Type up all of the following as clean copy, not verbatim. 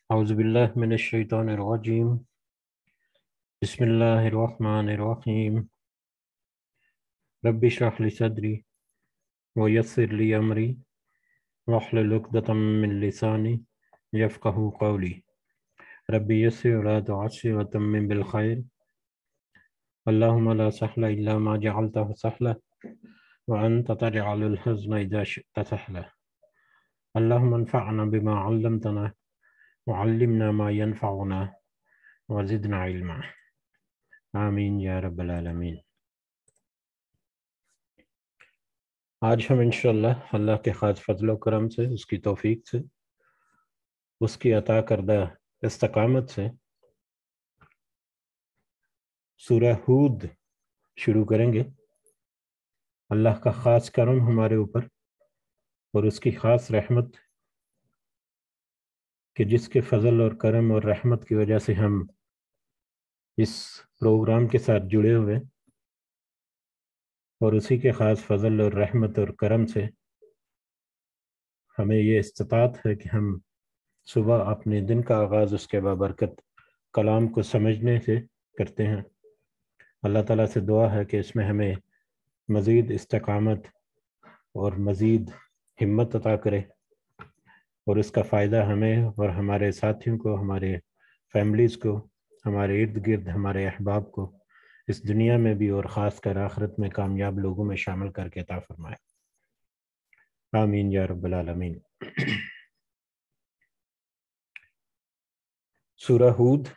اعوذ باللہ من الشیطان الرجیم بسم اللہ الرحمن الرحیم رب اشرح لی صدری ویسر لی امری واحلل عقدۃ من لسانی یفقہوا قولی رب یسر ولا تعسر وتمم بالخیر اللہم لا سہل الا ما جعلتہ سہلا وانت تجعل الحزن اذا شئت سہلا اللہم انفعنا بما علمتنا وعلمنا ما ينفعنا وزدنا علما آمین یا رب العالمین۔ آج ہم انشاءاللہ اللہ کے خاص فضل و کرم سے، اس کی توفیق سے، اس کی عطا کردہ استقامت سے سورہ ہود شروع کریں گے۔ اللہ کا خاص کرم ہمارے اوپر اور اس کی خاص رحمت کہ جس کے فضل اور کرم اور رحمت کی وجہ سے ہم اس پروگرام کے ساتھ جڑے ہوئے، اور اسی کے خاص فضل اور رحمت اور کرم سے ہمیں یہ استطاعت ہے کہ ہم صبح اپنے دن کا آغاز اس کے بابرکت کلام کو سمجھنے سے کرتے ہیں۔ اللہ تعالیٰ سے دعا ہے کہ اس میں ہمیں مزید استقامت اور مزید ہمت عطا کرے، اور اس کا فائدہ ہمیں اور ہمارے ساتھیوں کو، ہمارے فیملیز کو، ہمارے ارد گرد ہمارے احباب کو اس دنیا میں بھی اور خاص کر آخرت میں کامیاب لوگوں میں شامل کر کے عطا فرمائے۔ آمین یا رب العالمین۔ سورہ ہود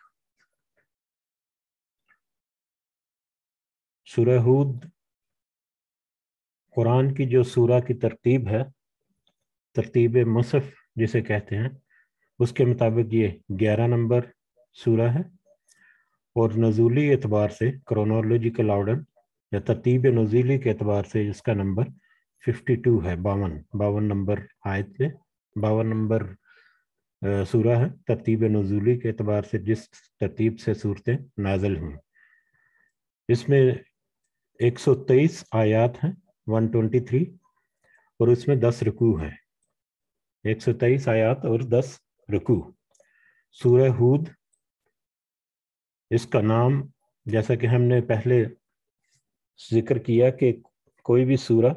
قرآن کی جو سورہ کی ترتیب ہے، ترتیب مصحف جسے کہتے ہیں، اس کے مطابق یہ 11 نمبر سورہ ہے، اور نزولی اعتبار سے کرونالوجیکل آرڈر یا ترتیب نزولی کے اعتبار سے اس کا نمبر 52 ہے، 52 نمبر آیت ہے، 52 نمبر سورہ ہے ترتیب نزولی کے اعتبار سے، جس ترتیب سے صورتیں نازل ہوئیں۔ اس میں 123 آیات ہیں، 123، اور اس میں 10 رکوع ہیں، 123 آیات اور 10 رکوع۔ سورہ ہود، اس کا نام جیسا کہ ہم نے پہلے ذکر کیا کہ کوئی بھی سورہ،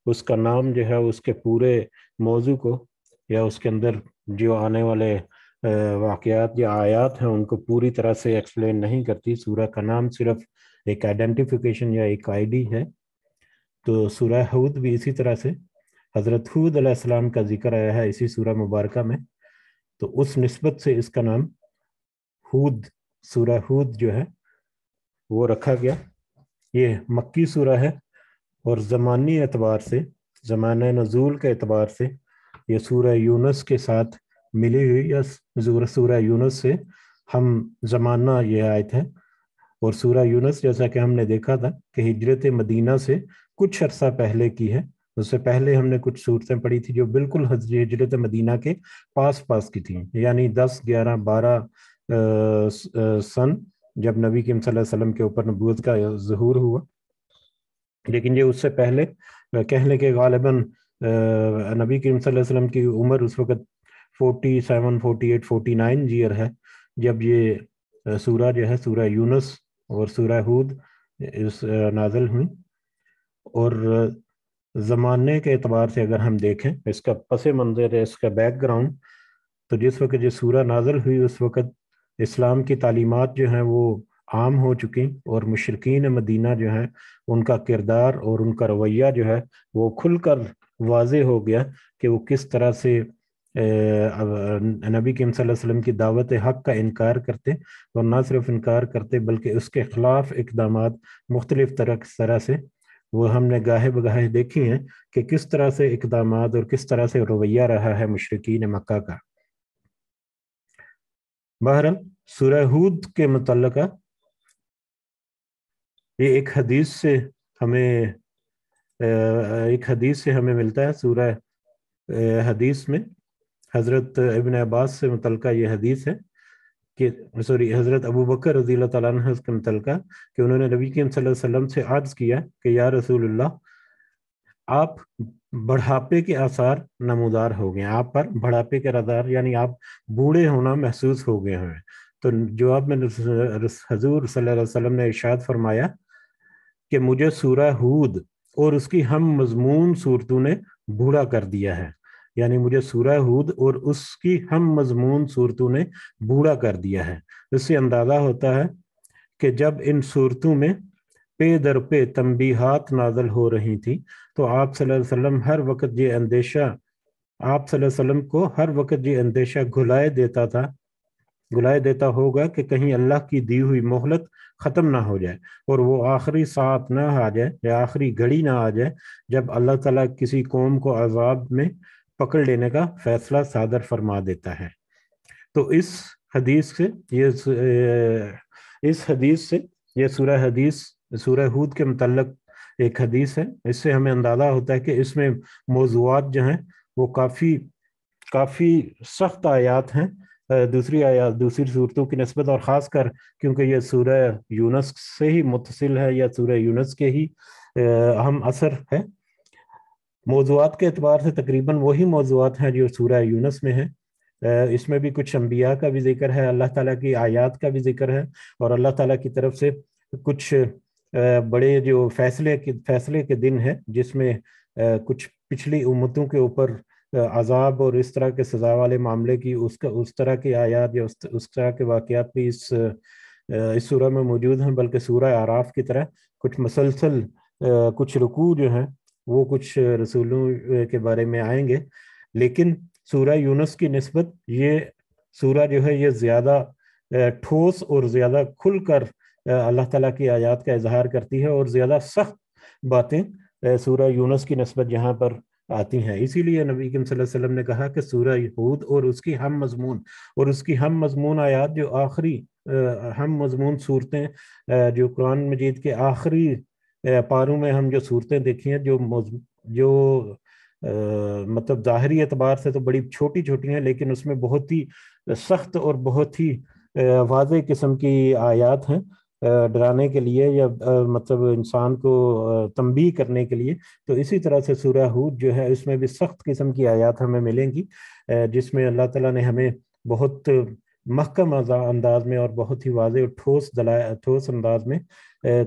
اس کا نام جو ہے اس کے پورے موضوع کو یا اس کے اندر جو آنے والے واقعات یا آیات ہیں ان کو پوری طرح سے ایکسپلین نہیں کرتی۔ سورہ کا نام صرف ایک آئیڈینٹیفیکیشن یا ایک آئی ڈی ہے۔ تو سورہ ہود بھی اسی طرح سے حضرت ہود علیہ السلام کا ذکر آیا ہے اسی سورہ مبارکہ میں، تو اس نسبت سے اس کا نام ہود، سورہ ہود جو ہے وہ رکھا گیا۔ یہ مکی سورہ ہے، اور زمانی اعتبار سے، زمانہ نزول کے اعتبار سے یہ سورہ یونس کے ساتھ ملی ہوئی، یا سورہ یونس سے ہم زمانہ یہ آیت ہے۔ اور سورہ یونس جیسا کہ ہم نے دیکھا تھا کہ ہجرت مدینہ سے کچھ عرصہ پہلے کی ہے، اس سے پہلے ہم نے کچھ صورتیں پڑھی تھی جو بالکل ہجرت مدینہ کے پاس کی تھیں، یعنی 10، 11، 12 سن جب نبی کریم صلی اللہ علیہ وسلم کے اوپر نبوت کا ظہور ہوا۔ لیکن یہ اس سے پہلے کہہ لیں کہ غالباً نبی کریم صلی اللہ علیہ وسلم کی عمر اس وقت 47، 48، 49 ایئر ہے جب یہ سورہ جو ہے سورہ یونس اور سورہ ہود نازل ہوئی۔ اور زمانے کے اعتبار سے اگر ہم دیکھیں اس کا پس منظر ہے، اس کا بیک گراؤنڈ، تو جس وقت یہ سورہ نازل ہوئی اس وقت اسلام کی تعلیمات جو ہیں وہ عام ہو چکی، اور مشرکین مدینہ جو ہیں ان کا کردار اور ان کا رویہ جو ہے وہ کھل کر واضح ہو گیا کہ وہ کس طرح سے نبی کریم صلی اللہ علیہ وسلم کی دعوت حق کا انکار کرتے، اور نہ صرف انکار کرتے بلکہ اس کے خلاف اقدامات مختلف طرح سے وہ ہم نے گاہے بگاہے دیکھی ہیں کہ کس طرح سے اقدامات اور کس طرح سے رویہ رہا ہے مشرکین مکہ کا۔ بہرحال سورہ ہود کے متعلقہ یہ ایک حدیث سے ہمیں ملتا ہے۔ سورہ حدیث میں حضرت ابن عباس سے متعلقہ یہ حدیث ہے کہ حضرت ابو بکر رضی اللہ تعالیٰ عنہ کے متعلقہ کہ انہوں نے نبی کریم صلی اللہ علیہ وسلم سے عرض کیا کہ یا رسول اللہ، آپ بڑھاپے کے آثار نمودار ہو گئے، آپ پر بڑھاپے کے آثار یعنی آپ بوڑھے ہونا محسوس ہو گئے ہیں۔ تو جواب میں حضور صلی اللہ علیہ وسلم نے ارشاد فرمایا کہ مجھے سورہ ہود اور اس کی ہم مضمون صورتوں نے بوڑھا کر دیا ہے، یعنی مجھے سورہ ہود اور اس کی ہم مضمون صورتوں نے بوڑھا کر دیا ہے۔ اس سے اندازہ ہوتا ہے کہ جب ان صورتوں میں پے در پہ تنبیہات نازل ہو رہی تھی تو آپ صلی اللہ علیہ وسلم ہر وقت یہ اندیشہ آپ صلی اللہ علیہ وسلم کو ہر وقت یہ اندیشہ گلائے دیتا ہوگا کہ کہیں اللہ کی دی ہوئی مہلت ختم نہ ہو جائے اور وہ آخری ساتھ نہ آ جائے یا آخری گھڑی نہ آ جائے جب اللہ تعالیٰ کسی قوم کو عذاب میں پکڑ لینے کا فیصلہ صادر فرما دیتا ہے۔ تو اس حدیث سے یہ سورہ ہود کے متعلق ایک حدیث ہے، اس سے ہمیں اندازہ ہوتا ہے کہ اس میں موضوعات جو ہیں وہ کافی سخت آیات ہیں دوسری صورتوں کی نسبت، اور خاص کر کیونکہ یہ سورہ یونس سے ہی متصل ہے یا سورہ یونس کے ہی اہم اثر ہے۔ موضوعات کے اعتبار سے تقریباً وہی موضوعات ہیں جو سورہ یونس میں ہیں۔ اس میں بھی کچھ انبیاء کا بھی ذکر ہے، اللہ تعالیٰ کی آیات کا بھی ذکر ہے، اور اللہ تعالیٰ کی طرف سے کچھ بڑے جو فیصلے کے دن ہے جس میں کچھ پچھلی امتوں کے اوپر عذاب اور اس طرح کے سزا والے معاملے کی اس طرح کی آیات یا اس طرح کے واقعات بھی اس سورہ میں موجود ہیں، بلکہ سورہ اعراف کی طرح کچھ مسلسل کچھ رکوع جو ہیں وہ کچھ رسولوں کے بارے میں آئیں گے۔ لیکن سورہ یونس کی نسبت یہ سورہ جو ہے یہ زیادہ ٹھوس اور زیادہ کھل کر اللہ تعالیٰ کی آیات کا اظہار کرتی ہے، اور زیادہ سخت باتیں سورہ یونس کی نسبت یہاں پر آتی ہیں۔ اسی لیے نبی کریم صلی اللہ علیہ وسلم نے کہا کہ سورہ ہود اور اس کی ہم مضمون آیات جو آخری ہم مضمون صورتیں جو قرآن مجید کے آخری پاروں میں ہم جو صورتیں دیکھی ہیں جو مطلب ظاہری اعتبار سے تو بڑی چھوٹی ہیں، لیکن اس میں بہت ہی سخت اور بہت ہی واضح قسم کی آیات ہیں ڈرانے کے لیے یا مطلب انسان کو تنبیہ کرنے کے لیے۔ تو اسی طرح سے سورہ ہود جو ہے اس میں بھی سخت قسم کی آیات ہمیں ملیں گی، جس میں اللہ تعالیٰ نے ہمیں بہت محکم انداز میں اور بہت ہی واضح اور ٹھوس انداز میں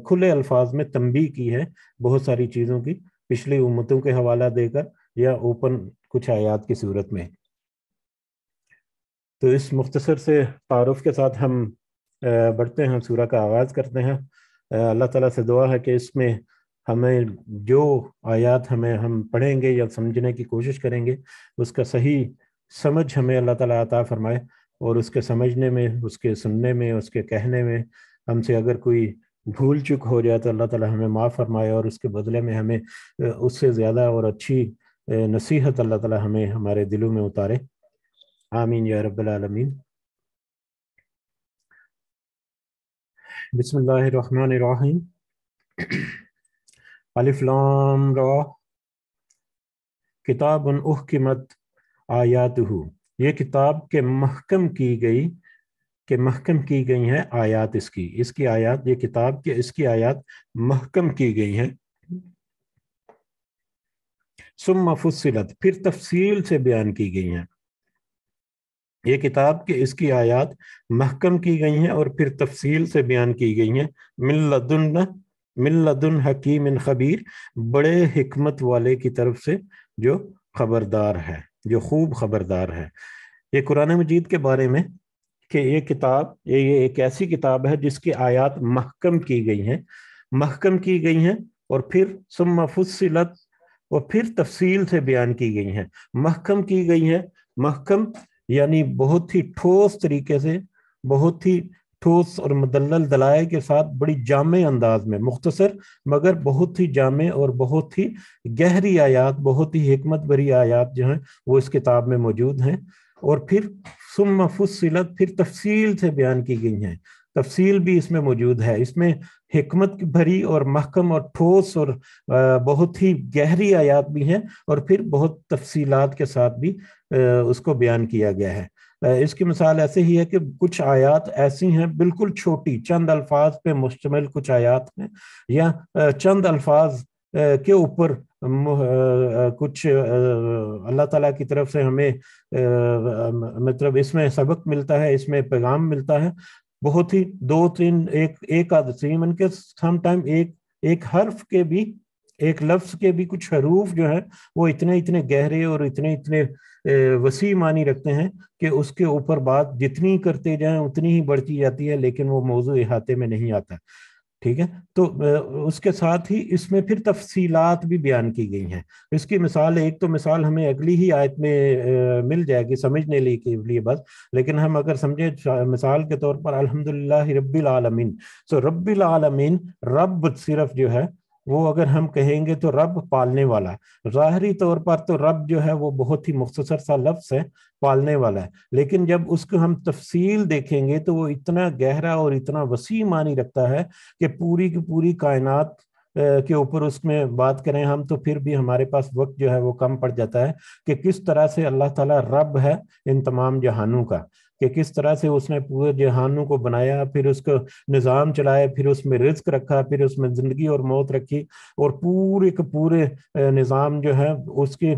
کھلے الفاظ میں تنبیہ کی ہے بہت ساری چیزوں کی، پچھلی امتوں کے حوالہ دے کر یا اوپن کچھ آیات کی صورت میں۔ تو اس مختصر سے تعارف کے ساتھ ہم بڑھتے ہیں، سورہ کا آغاز کرتے ہیں۔ اللہ تعالیٰ سے دعا ہے کہ اس میں ہمیں جو آیات ہم پڑھیں گے یا سمجھنے کی کوشش کریں گے اس کا صحیح سمجھ ہمیں اللہ تعالیٰ عطا فرمائے، اور اس کے سمجھنے میں، اس کے سننے میں، اس کے کہنے میں ہم سے اگر کوئی بھول چک ہو جائے تو اللہ تعالیٰ ہمیں معاف فرمائے، اور اس کے بدلے میں ہمیں اس سے زیادہ اور اچھی نصیحت اللہ تعالیٰ ہمیں ہمارے دلوں میں اتارے۔ آمین یا رب العالمین۔ بسم اللہ الرحمن الرحیم۔ الف لام را کتاب احکمت آیاتہ، یہ کتاب کے محکم کی گئی ہیں آیات اس کی آیات، یہ کتاب کے اس کی آیات محکم کی گئی ہیں۔ ثم فصلت، پھر تفصیل سے بیان کی گئی ہیں۔ یہ کتاب کے اس کی آیات محکم کی گئی ہیں اور پھر تفصیل سے بیان کی گئی ہیں۔ من لدن حکیم خبیر، بڑے حکمت والے کی طرف سے جو خبردار ہے، جو خوب خبردار ہے۔ یہ قرآن مجید کے بارے میں کہ یہ کتاب یہ ایک ایسی کتاب ہے جس کی آیات محکم کی گئی ہیں اور پھر ثم فصلت، اور پھر تفصیل سے بیان کی گئی ہیں۔ محکم کی گئی ہیں، محکم یعنی بہت ہی ٹھوس طریقے سے، بہت ہی ٹھوس اور مدلل دلائل کے ساتھ بڑی جامع انداز میں، مختصر مگر بہت ہی جامع اور بہت ہی گہری آیات، بہت ہی حکمت بھری آیات جو ہیں وہ اس کتاب میں موجود ہیں۔ اور پھر ثم فصلت، پھر تفصیل سے بیان کی گئی ہیں، تفصیل بھی اس میں موجود ہے۔ اس میں حکمت بھری اور محکم اور ٹھوس اور بہت ہی گہری آیات بھی ہیں، اور پھر بہت تفصیلات کے ساتھ بھی اس کو بیان کیا گیا ہے۔ اس کی مثال ایسے ہی ہے کہ کچھ آیات ایسی ہیں بالکل چھوٹی، چند الفاظ پہ مشتمل کچھ آیات ہیں، یا چند الفاظ کے اوپر کچھ اللہ تعالیٰ کی طرف سے ہمیں مطلب اس میں سبق ملتا ہے، اس میں پیغام ملتا ہے، بہت ہی دو تین ایک آدھ من کے سم ٹائم ایک حرف کے بھی، ایک لفظ کے بھی کچھ حروف جو ہیں وہ اتنے گہرے اور اتنے وسیع معنی رکھتے ہیں کہ اس کے اوپر بات جتنی کرتے جائیں اتنی ہی بڑھتی جاتی ہے، لیکن وہ موضوع احاطے میں نہیں آتا. ٹھیک ہے، تو اس کے ساتھ ہی اس میں پھر تفصیلات بھی بیان کی گئی ہیں. اس کی مثال، ایک تو مثال ہمیں اگلی ہی آیت میں مل جائے گی سمجھنے کے لیے بس، لیکن ہم اگر سمجھے مثال کے طور پر الحمدللہ رب العالمین، سو رب العالمین، رب صرف جو ہے وہ اگر ہم کہیں گے تو رب پالنے والا. ظاہری طور پر تو رب جو ہے وہ بہت ہی مختصر سا لفظ ہے، پالنے والا ہے، لیکن جب اس کو ہم تفصیل دیکھیں گے تو وہ اتنا گہرا اور اتنا وسیع معنی رکھتا ہے کہ پوری کی پوری کائنات کے اوپر اس میں بات کریں ہم تو پھر بھی ہمارے پاس وقت جو ہے وہ کم پڑ جاتا ہے کہ کس طرح سے اللہ تعالیٰ رب ہے ان تمام جہانوں کا، کہ کس طرح سے اس نے پورے جہانوں کو بنایا، پھر اس کو نظام چلایا، پھر اس میں رزق رکھا، پھر اس میں زندگی اور موت رکھی، اور پورے کے پورے نظام جو ہے اس کی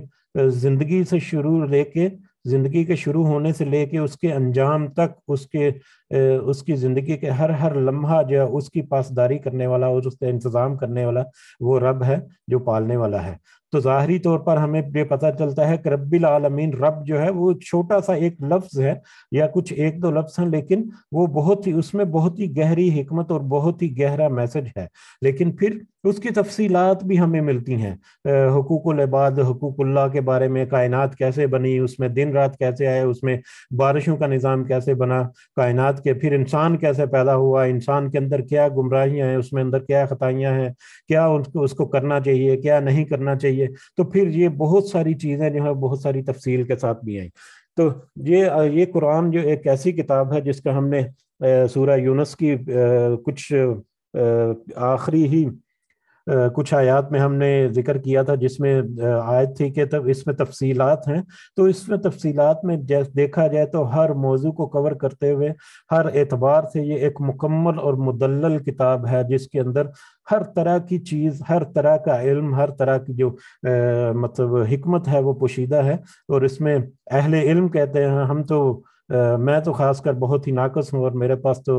زندگی سے زندگی کے شروع ہونے سے لے کے اس کے انجام تک، اس کی زندگی کے ہر لمحہ جو ہے اس کی پاسداری کرنے والا اور اس کا انتظام کرنے والا وہ رب ہے جو پالنے والا ہے. تو ظاہری طور پر ہمیں یہ پتہ چلتا ہے کہ رب العالمین، رب جو ہے وہ چھوٹا سا ایک لفظ ہے یا کچھ ایک دو لفظ ہیں، لیکن وہ اس میں بہت ہی گہری حکمت اور بہت ہی گہرا میسج ہے. لیکن پھر اس کی تفصیلات بھی ہمیں ملتی ہیں، حقوق العباد، حقوق اللہ کے بارے میں، کائنات کیسے بنی، اس میں دن رات کیسے آئے، اس میں بارشوں کا نظام کیسے بنا کائنات کے، پھر انسان کیسے پیدا ہوا، انسان کے اندر کیا گمراہیاں ہیں، اس میں اندر کیا خطائیاں ہیں، کیا اس کو کرنا چاہیے، کیا نہیں کرنا چاہیے. تو پھر یہ بہت ساری چیزیں جو ہے بہت ساری تفصیل کے ساتھ بھی آئیں. تو یہ قرآن جو ایک ایسی کتاب ہے جس کا ہم نے سورہ یونس کی کچھ آخری ہی کچھ آیات میں ہم نے ذکر کیا تھا، جس میں آیت تھی کہ اس میں تفصیلات ہیں. تو اس میں تفصیلات میں دیکھا جائے تو ہر موضوع کو کور کرتے ہوئے ہر اعتبار سے یہ ایک مکمل اور مدلل کتاب ہے، جس کے اندر ہر طرح کی چیز، ہر طرح کا علم، ہر طرح کی جو مطلب حکمت ہے وہ پوشیدہ ہے. اور اس میں اہل علم کہتے ہیں، ہم تو میں تو خاص کر بہت ہی ناقص ہوں اور میرے پاس تو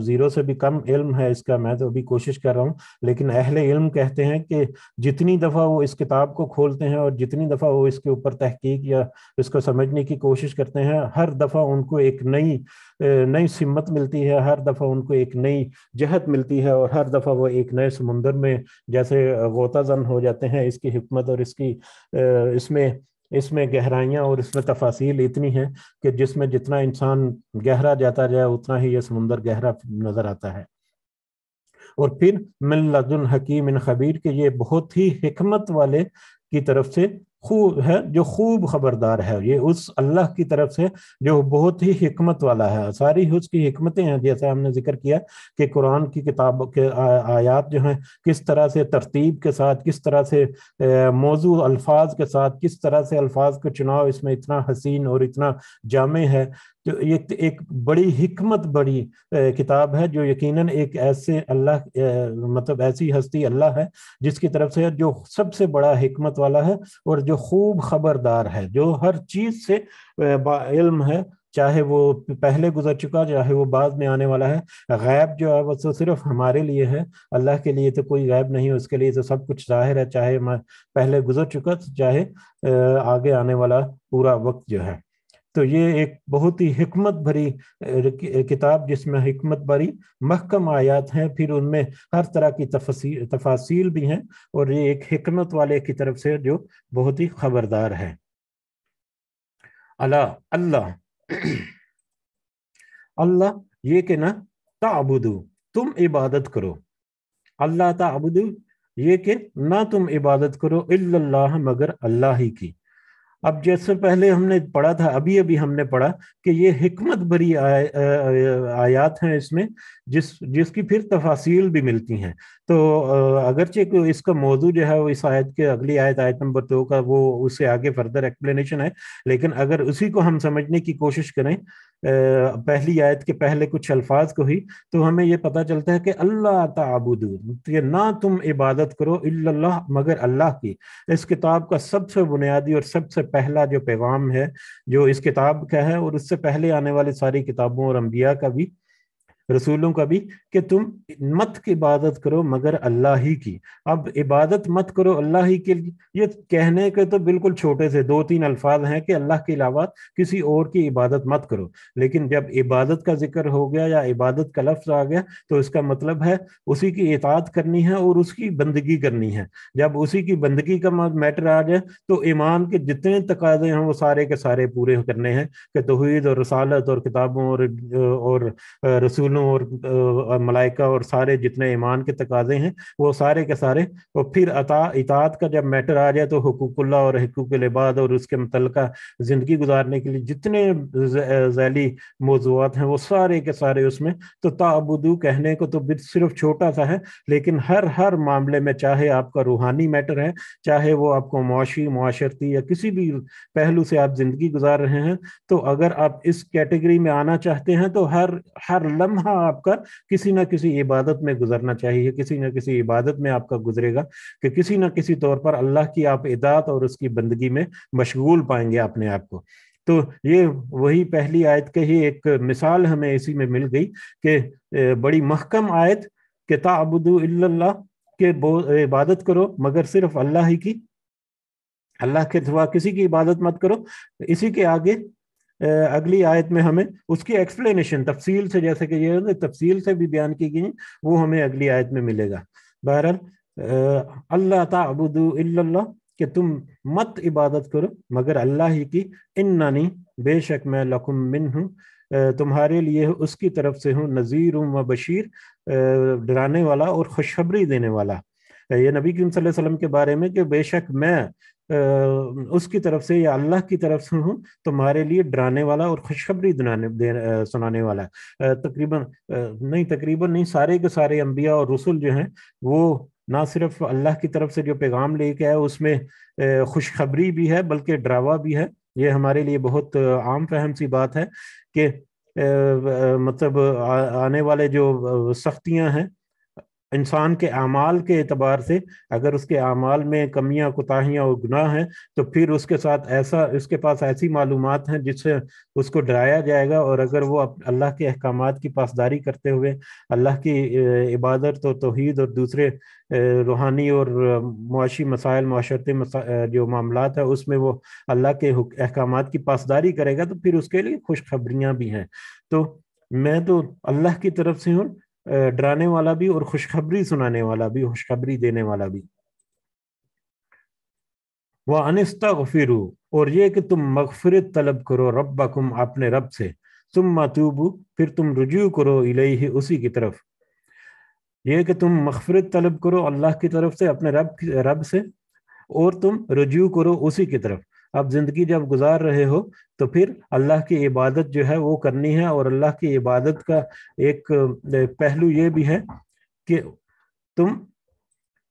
زیرو سے بھی کم علم ہے اس کا، میں تو ابھی کوشش کر رہا ہوں، لیکن اہل علم کہتے ہیں کہ جتنی دفعہ وہ اس کتاب کو کھولتے ہیں اور جتنی دفعہ وہ اس کے اوپر تحقیق یا اس کو سمجھنے کی کوشش کرتے ہیں، ہر دفعہ ان کو ایک نئی سمت ملتی ہے، ہر دفعہ ان کو ایک نئی جہت ملتی ہے، اور ہر دفعہ وہ ایک نئے سمندر میں جیسے غوطہ زن ہو جاتے ہیں. اس کی حکمت اور اس میں گہرائیاں اور اس میں تفاصیل اتنی ہیں کہ جس میں جتنا انسان گہرا جاتا جائے اتنا ہی یہ سمندر گہرا نظر آتا ہے. اور پھر من لدن حکیم خبیر کہ یہ بہت ہی حکمت والے کی طرف سے خوب ہے، جو خوب خبردار ہے. یہ اس اللہ کی طرف سے جو بہت ہی حکمت والا ہے. ساری اس کی حکمتیں ہیں، جیسا ہم نے ذکر کیا کہ قرآن کی کتاب کے آیات جو ہیں کس طرح سے ترتیب کے ساتھ، کس طرح سے موضوع الفاظ کے ساتھ، کس طرح سے الفاظ کا چناؤ اس میں اتنا حسین اور اتنا جامع ہے. تو یہ ایک بڑی حکمت بڑی کتاب ہے، جو یقیناً ایک ایسے اللہ مطلب ایسی ہستی اللہ ہے جس کی طرف سے جو سب سے بڑا حکمت والا ہے اور جو خوب خبردار ہے، جو ہر چیز سے علم ہے، چاہے وہ پہلے گزر چکا چاہے وہ بعد میں آنے والا ہے. غیب جو ہے وہ تو صرف ہمارے لیے ہے، اللہ کے لیے تو کوئی غیب نہیں ہے، اس کے لیے تو سب کچھ ظاہر ہے، چاہے پہلے گزر چکا چاہے آگے آنے والا پورا وقت جو ہے. تو یہ ایک بہت ہی حکمت بھری کتاب جس میں حکمت بھری محکم آیات ہیں، پھر ان میں ہر طرح کی تفاصیل بھی ہیں، اور یہ ایک حکمت والے کی طرف سے جو بہت ہی خبردار ہے. اللہ اللہ یہ کہ نا تعبدو تم عبادت کرو، اللہ تعبدو یہ کہ نہ تم عبادت کرو الا اللہ مگر اللہ ہی کی. اب جیسے پہلے ہم نے پڑھا تھا، ابھی ابھی ہم نے پڑھا کہ یہ حکمت بری آیات ہیں اس میں، جس کی پھر تفاصیل بھی ملتی ہیں۔ تو اگرچہ اس کا موضوع جو ہے وہ اس آیت کے اگلی آیت، آیت نمبر 2 کا، وہ اس سے آگے فردر ایکسپلینیشن ہے، لیکن اگر اسی کو ہم سمجھنے کی کوشش کریں پہلی آیت کے پہلے کچھ الفاظ کو ہی، تو ہمیں یہ پتہ چلتا ہے کہ اللہ تعبدو، کہ نہ تم عبادت کرو الا اللہ، مگر اللہ کی۔ اس کتاب کا سب سے بنیادی اور سب سے پہلا جو پیغام ہے جو اس کتاب کا ہے، اور اس سے پہلے آنے والی ساری کتابوں اور انبیاء کا بھی، رسولوں کا بھی، کہ تم مت کی عبادت کرو مگر اللہ ہی کی۔ اب عبادت مت کرو اللہ ہی کے لیے، یہ کہنے کے تو بالکل چھوٹے سے 2-3 الفاظ ہیں کہ اللہ کے علاوہ کسی اور کی عبادت مت کرو، لیکن جب عبادت کا ذکر ہو گیا یا عبادت کا لفظ آ گیا تو اس کا مطلب ہے اسی کی اطاعت کرنی ہے اور اس کی بندگی کرنی ہے۔ جب اسی کی بندگی کا میٹر آ جائے تو ایمان کے جتنے تقاضے ہیں وہ سارے کے سارے پورے کرنے ہیں، کہ توحید اور رسالت اور کتابوں اور رسولوں اور ملائکہ اور سارے جتنے ایمان کے تقاضے ہیں وہ سارے کے سارے۔ اور پھر اطاعت کا جب میٹر آ جائے تو حقوق اللہ اور حقوق العباد اور اس کے متعلقہ زندگی گزارنے کے لیے جتنے ذیلی موضوعات ہیں وہ سارے کے سارے اس میں۔ تو تعبدو کہنے کو تو صرف چھوٹا سا ہے، لیکن ہر معاملے میں، چاہے آپ کا روحانی میٹر ہے، چاہے وہ آپ کو معاشی، معاشرتی یا کسی بھی پہلو سے آپ زندگی گزار رہے ہیں، تو اگر آپ اس کیٹیگری میں آنا چاہتے ہیں تو ہر لمحہ آپ کا کسی نہ کسی عبادت میں گزرنا چاہیے، کسی نہ کسی عبادت میں آپ کا گزرے گا، کہ کسی نہ کسی طور پر اللہ کی آپ اطاعت اور اس کی بندگی میں مشغول پائیں گے اپنے آپ کو۔ تو یہ وہی پہلی آیت کے ہی ایک مثال ہمیں اسی میں مل گئی، کہ بڑی محکم آیت، کہ تعبدو الا اللہ، کہ عبادت کرو مگر صرف اللہ ہی کی، اللہ کے سوا کسی کی عبادت مت کرو۔ اسی کے آگے اگلی آیت میں ہمیں اس کی ایکسپلینیشن تفصیل سے، جیسے کہ یہ تفصیل سے بھی بیان کی گئی، وہ ہمیں اگلی آیت میں ملے گا۔ بہرحال اللہ تعبدو الا اللہ، کہ تم مت عبادت کرو مگر اللہ ہی کی، اننی، بے شک میں، لکم منہ، تمہارے لیے اس کی طرف سے ہوں، نذیر و بشیر، ڈرانے والا اور خوشخبری دینے والا۔ یہ نبی کریم صلی اللہ علیہ وسلم کے بارے میں، کہ بے شک میں اس کی طرف سے یا اللہ کی طرف سے ہوں تمہارے لیے ڈرانے والا اور خوشخبری سنانے والا۔ تقریباً نہیں، سارے کے سارے انبیاء اور رسول جو ہیں وہ نہ صرف اللہ کی طرف سے جو پیغام لے کے آئے اس میں خوشخبری بھی ہے بلکہ ڈراوا بھی ہے۔ یہ ہمارے لیے بہت عام فہم سی بات ہے کہ مطلب آنے والے جو سختیاں ہیں انسان کے اعمال کے اعتبار سے، اگر اس کے اعمال میں کمیاں، کوتاہیاں اور گناہ ہیں تو پھر اس کے ساتھ اس کے پاس ایسی معلومات ہیں جس سے اس کو ڈرایا جائے گا، اور اگر وہ اللہ کے احکامات کی پاسداری کرتے ہوئے اللہ کی عبادت اور توحید اور دوسرے روحانی اور معاشی مسائل، معاشرتی جو معاملات ہیں اس میں وہ اللہ کے احکامات کی پاسداری کرے گا، تو پھر اس کے لیے خوشخبریاں بھی ہیں۔ تو میں تو اللہ کی طرف سے ہوں، ڈرانے والا بھی اور خوشخبری سنانے والا بھی، خوشخبری دینے والا بھی۔ وَأَنِ اسْتَغْفِرُوا، اور یہ کہ تم مغفرت طلب کرو، ربکم، اپنے رب سے، ثم توبوا، پھر تم رجوع کرو، الیہ، اسی کی طرف۔ یہ کہ تم مغفرت طلب کرو اللہ کی طرف سے، اپنے رب سے، اور تم رجوع کرو اسی کی طرف۔ اب زندگی جب گزار رہے ہو تو پھر اللہ کی عبادت جو ہے وہ کرنی ہے، اور اللہ کی عبادت کا ایک پہلو یہ بھی ہے کہ تم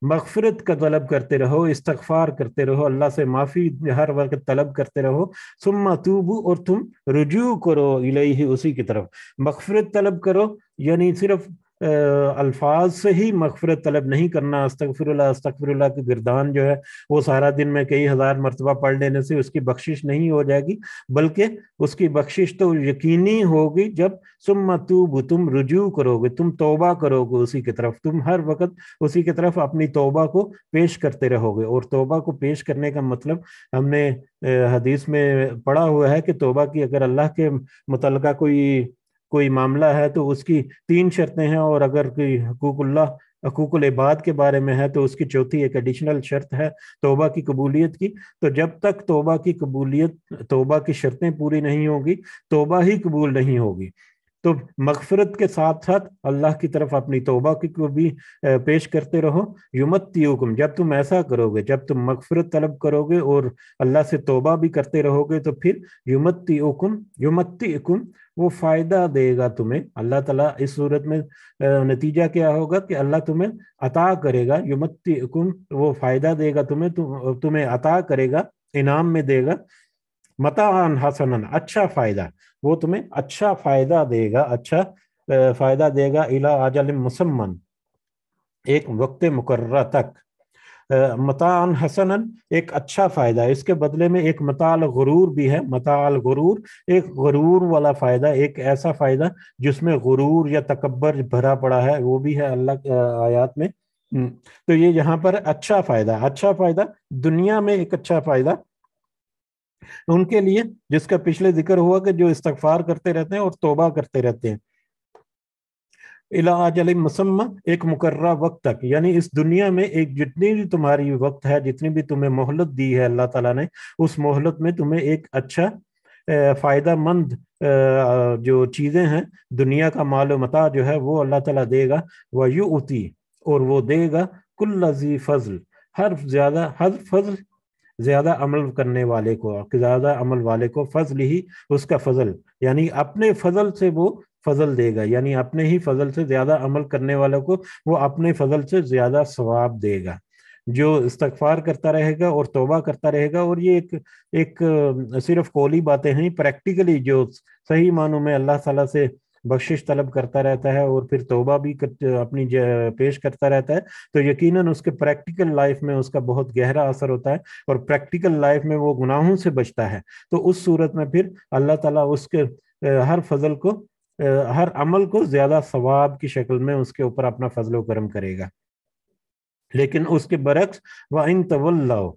مغفرت کا طلب کرتے رہو، استغفار کرتے رہو، اللہ سے معافی ہر وقت طلب کرتے رہو، ثم توبوا، اور تم رجوع کرو الیہ، اسی کی طرف۔ مغفرت طلب کرو یعنی صرف الفاظ سے ہی مغفرت طلب نہیں کرنا، استغفر اللہ کی گردان جو ہے وہ سارا دن میں کئی ہزار مرتبہ پڑھ لینے سے اس کی بخشش نہیں ہو جائے گی، بلکہ اس کی بخشش تو یقینی ہوگی جب ثم توبوا، تم رجوع کرو گے، تم توبہ کرو گے اسی کی طرف، تم ہر وقت اسی کی طرف اپنی توبہ کو پیش کرتے رہو گے۔ اور توبہ کو پیش کرنے کا مطلب ہم نے حدیث میں پڑھا ہوا ہے کہ توبہ کی اگر اللہ کے متعلقہ کوئی معاملہ ہے تو اس کی 3 شرطیں ہیں، اور اگر کوئی حقوق العباد کے بارے میں ہے تو اس کی چوتھی ایک ایڈیشنل شرط ہے توبہ کی قبولیت کی۔ تو جب تک توبہ کی شرطیں پوری نہیں ہوگی توبہ ہی قبول نہیں ہوگی۔ تو مغفرت کے ساتھ ساتھ اللہ کی طرف اپنی توبہ کو بھی پیش کرتے رہو. یمتعکم، جب تم ایسا کرو گے، جب تم مغفرت طلب کرو گے اور اللہ سے توبہ بھی کرتے رہو گے، تو پھر یمتعکم وہ فائدہ دے گا تمہیں. اللہ تعالیٰ اس صورت میں نتیجہ کیا ہوگا کہ اللہ تمہیں عطا کرے گا. یمتعکم وہ فائدہ دے گا تمہیں عطا کرے گا، انعام میں دے گا. متاعن حسنن اچھا فائدہ، وہ تمہیں اچھا فائدہ دے گا، اچھا فائدہ دے گا. الی اجل مسمن، ایک وقت مقررہ تک. متاعن حسنن ایک اچھا فائدہ، اس کے بدلے میں ایک متاع الغرور بھی ہے. متاع الغرور ایک غرور والا فائدہ، ایک ایسا فائدہ جس میں غرور یا تکبر بھرا پڑا ہے، وہ بھی ہے اللہ کے آیات میں. تو یہ یہاں پر اچھا فائدہ دنیا میں، ایک اچھا فائدہ ان کے لیے جس کا پچھلے ذکر ہوا کہ جو استغفار کرتے رہتے ہیں اور توبہ کرتے رہتے ہیں. الی اجل مسمى ایک مقررہ وقت تک، یعنی اس دنیا میں ایک جتنی بھی تمہاری وقت ہے، جتنی بھی تمہیں مہلت دی ہے اللہ تعالیٰ نے، اس مہلت میں تمہیں ایک اچھا فائدہ مند جو چیزیں ہیں، دنیا کا مال و متاع جو ہے وہ اللہ تعالیٰ دے گا. وَيُؤْتِي اور وہ دے گا كُلَّ ذِي فضل، ہر فضل زیادہ عمل کرنے والے کو، زیادہ عمل والے کو، فضل ہی اس کا فضل، یعنی اپنے فضل سے وہ فضل دے گا، یعنی اپنے ہی فضل سے زیادہ عمل کرنے والوں کو وہ اپنے فضل سے زیادہ ثواب دے گا. جو استغفار کرتا رہے گا اور توبہ کرتا رہے گا، اور یہ ایک صرف قولی باتیں ہیں، پریکٹیکلی جو صحیح معنوں میں اللہ تعالیٰ سے بخشش طلب کرتا رہتا ہے اور پھر توبہ بھی اپنی پیش کرتا رہتا ہے، تو یقیناً اس کے پریکٹیکل لائف میں اس کا بہت گہرا اثر ہوتا ہے اور پریکٹیکل لائف میں وہ گناہوں سے بچتا ہے. تو اس صورت میں پھر اللہ تعالیٰ اس کے ہر فضل کو، ہر عمل کو زیادہ ثواب کی شکل میں اس کے اوپر اپنا فضل و کرم کرے گا. لیکن اس کے برعکس وَإِن تَوَلَّوْا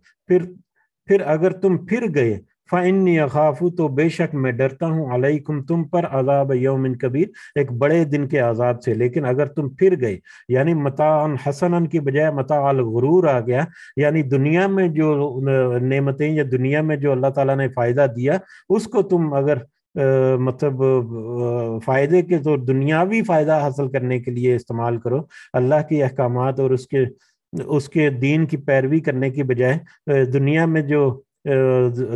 پھر اگر تم پھر گئے، فَإِنِّي أَخَافُ تو بے شک میں ڈرتا ہوں، عَلَيْكُمْ تم پر، عذاب یوم کبیر ایک بڑے دن کے عذاب سے. لیکن اگر تم پھر گئے، یعنی متاعن حسنن کی بجائے متاع الغرور آ گیا، یعنی دنیا میں جو نعمتیں یا دنیا میں جو اللہ تعالیٰ نے فائدہ دیا، اس کو تم اگر مطلب فائدے کے تو دنیاوی فائدہ حاصل کرنے کے لیے استعمال کرو، اللہ کی احکامات اور اس کے دین کی پیروی کرنے کی بجائے دنیا میں جو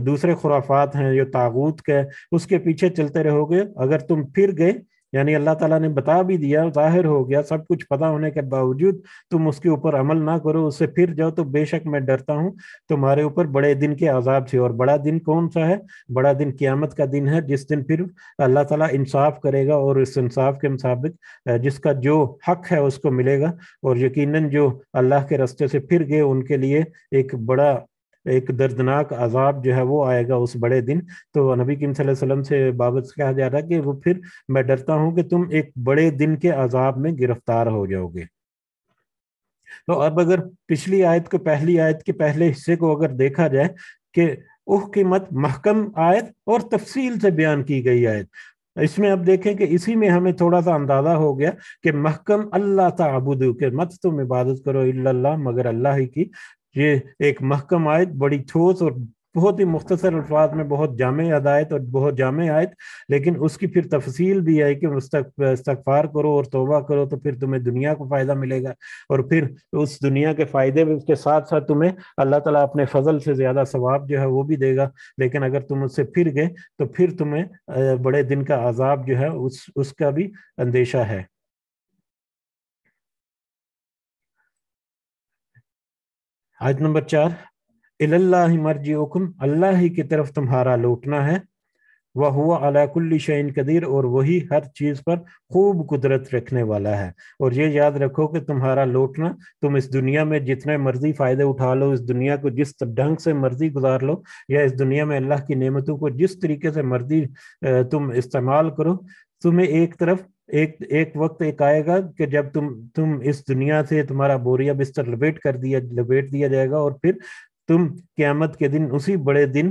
دوسرے خرافات ہیں، جو طاغوت کے، اس کے پیچھے چلتے رہو گے. اگر تم پھر گئے، یعنی اللہ تعالیٰ نے بتا بھی دیا، ظاہر ہو گیا، سب کچھ پتا ہونے کے باوجود تم اس کے اوپر عمل نہ کرو، اس سے پھر جاؤ، تو بے شک میں ڈرتا ہوں تمہارے اوپر بڑے دن کے عذاب سے. اور بڑا دن کون سا ہے؟ بڑا دن قیامت کا دن ہے، جس دن پھر اللہ تعالیٰ انصاف کرے گا اور اس انصاف کے مطابق جس کا جو حق ہے اس کو ملے گا. اور یقیناً جو اللہ کے راستے سے پھر گئے ان کے لیے ایک دردناک عذاب جو ہے وہ آئے گا اس بڑے دن. تو نبی کریم صلی اللہ علیہ وسلم سے بابت کہا جا رہا ہے کہ وہ پھر میں ڈرتا ہوں کہ تم ایک بڑے دن کے عذاب میں گرفتار ہو جاؤ گے. تو اب اگر پچھلی آیت کو، پہلی آیت کے پہلے حصے کو اگر دیکھا جائے کہ احکمت محکم آیت اور تفصیل سے بیان کی گئی آیت، اس میں اب دیکھیں کہ اسی میں ہمیں تھوڑا سا اندازہ ہو گیا کہ محکم اللہ تعبدو، کہ مت تم عبادت کرو الا اللہ مگر اللہ ہی کی. یہ ایک محکم آیت، بڑی ٹھوس اور بہت ہی مختصر الفاظ میں بہت جامع ہدایت اور بہت جامع آیت، لیکن اس کی پھر تفصیل بھی ہے کہ استغفار کرو اور توبہ کرو تو پھر تمہیں دنیا کو فائدہ ملے گا، اور پھر اس دنیا کے فائدے کے ساتھ ساتھ تمہیں اللہ تعالیٰ اپنے فضل سے زیادہ ثواب جو ہے وہ بھی دے گا. لیکن اگر تم اس سے پھر گئے تو پھر تمہیں بڑے دن کا عذاب جو ہے اس کا بھی اندیشہ ہے. آیت نمبر 4، الی اللہ مرجعکم، اللہ ہی کی طرف تمہارا لوٹنا ہے. وَهُوَ عَلَى كُلِّ شَيْءٍ قدیر، اور وہی ہر چیز پر خوب قدرت رکھنے والا ہے. اور یہ یاد رکھو کہ تمہارا لوٹنا، تم اس دنیا میں جتنے مرضی فائدے اٹھا لو، اس دنیا کو جس ڈھنگ سے مرضی گزار لو، یا اس دنیا میں اللہ کی نعمتوں کو جس طریقے سے مرضی تم استعمال کرو، تمہیں ایک طرف ایک وقت ایک آئے گا کہ جب تم اس دنیا سے تمہارا بوریا بستر لپیٹ دیا جائے گا، اور پھر تم قیامت کے دن، اسی بڑے دن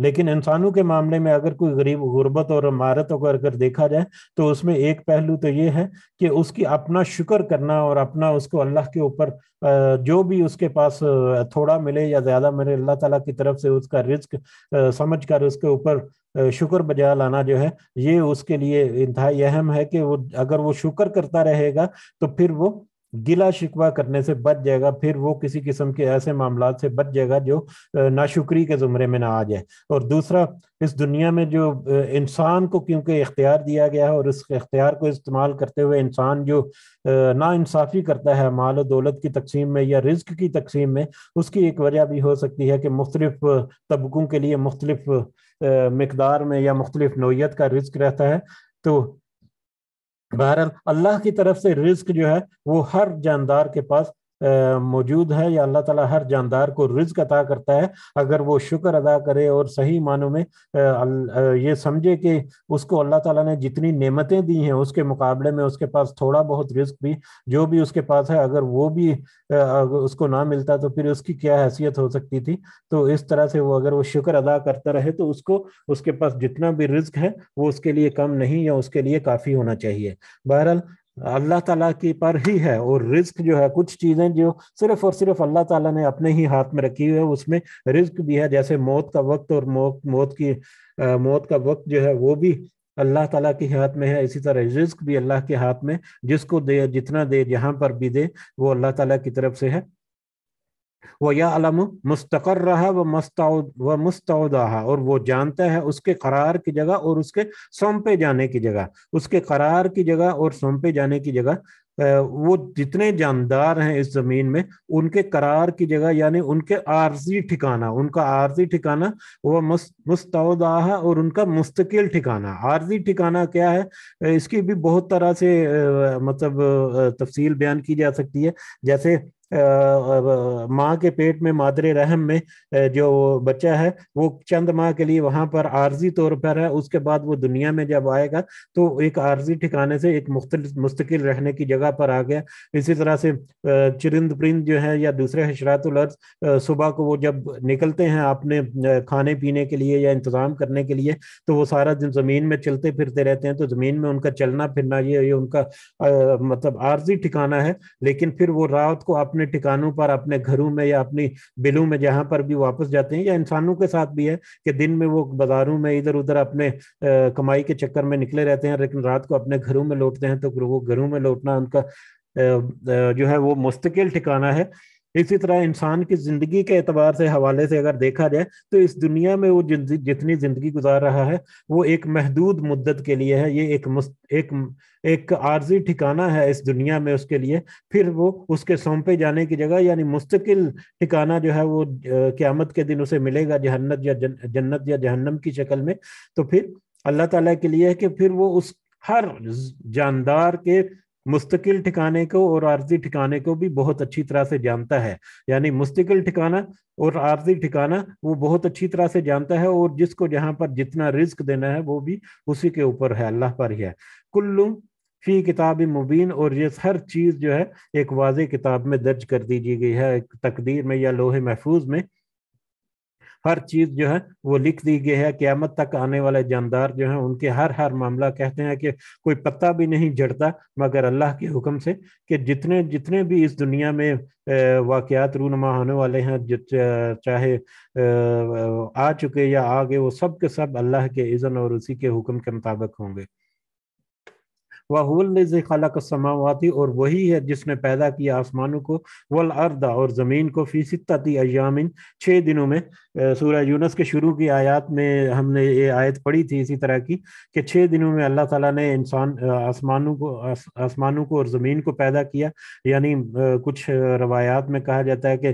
لیکن انسانوں کے معاملے میں اگر کوئی غربت اور مہارت کو اگر دیکھا جائے تو اس میں ایک پہلو تو یہ ہے کہ اس کی اپنا شکر کرنا اور اپنا اس کو اللہ کے اوپر جو بھی اس کے پاس تھوڑا ملے یا زیادہ ملے اللہ تعالیٰ کی طرف سے اس کا رزق سمجھ کر اس کے اوپر شکر بجا لانا جو ہے یہ اس کے لیے انتہائی اہم ہے کہ وہ اگر وہ شکر کرتا رہے گا تو پھر وہ گلا شکوہ کرنے سے بچ جائے گا، پھر وہ کسی قسم کے ایسے معاملات سے بچ جائے گا جو ناشکری کے زمرے میں نہ آ جائے۔ اور دوسرا، اس دنیا میں جو انسان کو کیونکہ اختیار دیا گیا ہے اور اس اختیار کو استعمال کرتے ہوئے انسان جو نا انصافی کرتا ہے مال و دولت کی تقسیم میں یا رزق کی تقسیم میں، اس کی ایک وجہ بھی ہو سکتی ہے کہ مختلف طبقوں کے لیے مختلف مقدار میں یا مختلف نوعیت کا رزق رہتا ہے۔ تو بہرحال اللہ کی طرف سے رزق جو ہے وہ ہر جاندار کے پاس موجود ہے، یا اللہ تعالیٰ ہر جاندار کو رزق عطا کرتا ہے اگر وہ شکر ادا کرے اور صحیح معنوں میں یہ سمجھے کہ اس کو اللہ تعالیٰ نے جتنی نعمتیں دی ہیں اس کے مقابلے میں اس کے پاس تھوڑا بہت رزق بھی جو بھی اس کے پاس ہے اگر وہ بھی اس کو نہ ملتا تو پھر اس کی کیا حیثیت ہو سکتی تھی۔ تو اس طرح سے وہ اگر وہ شکر ادا کرتا رہے تو اس کو اس کے پاس جتنا بھی رزق ہے وہ اس کے لیے کم نہیں یا اس کے لیے کافی ہونا چاہیے۔ بہرحال اللہ تعالیٰ کی پر ہی ہے، اور رزق جو ہے کچھ چیزیں جو صرف اور صرف اللہ تعالیٰ نے اپنے ہی ہاتھ میں رکھی ہوئی ہے، اس میں رزق بھی ہے، جیسے موت کا وقت اور موت کا وقت جو ہے وہ بھی اللہ تعالیٰ کے ہاتھ میں ہے، اسی طرح رزق بھی اللہ کے ہاتھ میں، جس کو دے جتنا دے جہاں پر بھی دے وہ اللہ تعالیٰ کی طرف سے ہے۔ وَيَعْلَمُ مُسْتَقَرَّهَا وَمُسْتَوْدَعَهَا، اور وہ جانتا ہے اس کے قرار کی جگہ اور اس کے سونپے جانے کی جگہ، اس کے قرار کی جگہ اور سونپے جانے کی جگہ۔ وہ جتنے جاندار ہیں اس زمین میں ان کے قرار کی جگہ یعنی ان کے عارضی ٹھکانہ، ان کا عارضی ٹھکانہ وہ مستودعہ، اور ان کا مستقل ٹھکانہ۔ عارضی ٹھکانہ کیا ہے؟ اس کی بھی بہت طرح سے مطلب تفصیل بیان کی جا سکتی ہے، جیسے ماں کے پیٹ میں مادر رحم میں جو بچہ ہے وہ چند ماہ کے لیے وہاں پر عارضی طور پر ہے، اس کے بعد وہ دنیا میں جب آئے گا تو ایک عارضی ٹھکانے سے ایک مختلف مستقل رہنے کی جگہ پر آ گیا۔ اسی طرح سے چرند پرند جو ہے یا دوسرے حشرات الارض صبح کو وہ جب نکلتے ہیں اپنے کھانے پینے کے لیے یا انتظام کرنے کے لیے تو وہ سارا دن زمین میں چلتے پھرتے رہتے ہیں، تو زمین میں ان کا چلنا پھرنا یہ ان کا مطلب عارضی ٹھکانہ ہے، لیکن پھر وہ رات کو اپنے ٹھکانوں پر اپنے گھروں میں یا اپنی بلوں میں جہاں پر بھی واپس جاتے ہیں، یا انسانوں کے ساتھ بھی ہے کہ دن میں وہ بازاروں میں ادھر ادھر اپنے کمائی کے چکر میں نکلے رہتے ہیں، لیکن رات کو اپنے گھروں میں لوٹتے ہیں، تو وہ گھروں میں لوٹنا ان کا جو ہے وہ مستقل ٹھکانہ ہے۔ اسی طرح انسان کی زندگی کے اعتبار سے حوالے سے اگر دیکھا جائے تو اس دنیا میں وہ جتنی زندگی گزار رہا ہے وہ ایک محدود مدت کے لیے ہے، یہ ایک عارضی ٹھکانہ ہے اس دنیا میں اس کے لیے، پھر وہ اس کے سونپے جانے کی جگہ یعنی مستقل ٹھکانہ جو ہے وہ قیامت کے دن اسے ملے گا جنت یا جہنم کی شکل میں۔ تو پھر اللہ تعالیٰ کے لیے ہے کہ پھر وہ اس ہر جاندار کے مستقل ٹھکانے کو اور عارضی ٹھکانے کو بھی بہت اچھی طرح سے جانتا ہے، یعنی مستقل ٹھکانہ اور عارضی ٹھکانہ وہ بہت اچھی طرح سے جانتا ہے، اور جس کو جہاں پر جتنا رزق دینا ہے وہ بھی اسی کے اوپر ہے، اللہ پر ہی ہے۔ کل فی کتاب مبین، اور یہ ہر چیز جو ہے ایک واضح کتاب میں درج کر دی گئی ہے، ایک تقدیر میں یا لوح محفوظ میں ہر چیز جو ہے وہ لکھ دی گئی ہے۔ قیامت تک آنے والے جاندار جو ہیں ان کے ہر معاملہ کہتے ہیں کہ کوئی پتہ بھی نہیں جھڑتا مگر اللہ کے حکم سے، کہ جتنے بھی اس دنیا میں واقعات رونما ہونے والے ہیں، چاہے آ چکے یا آگے، وہ سب کے سب اللہ کے اذن اور اسی کے حکم کے مطابق ہوں گے۔ وَهُوَ الَّذِي خَلَقَ السَّمَاوَاتِ، اور وہی ہے جس نے پیدا کیا آسمانوں کو، وَالْأَرْضَ، اور زمین کو، فِي سِتَّةِ أَيَّامٍ 6 دنوں میں۔ سورہ یونس کے شروع کی آیات میں ہم نے یہ آیت پڑھی تھی اسی طرح کی کہ 6 دنوں میں اللہ تعالیٰ نے آسمانوں کو اور زمین کو پیدا کیا، یعنی کچھ روایات میں کہا جاتا ہے کہ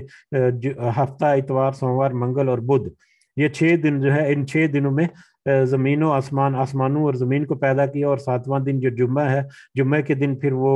ہفتہ، اتوار، سوموار، منگل اور بدھ، یہ 6 دن جو ہے ان 6 دنوں میں زمین و آسمانوں اور زمین کو پیدا کیا، اور 7واں دن جو جمعہ ہے، جمعہ کے دن پھر وہ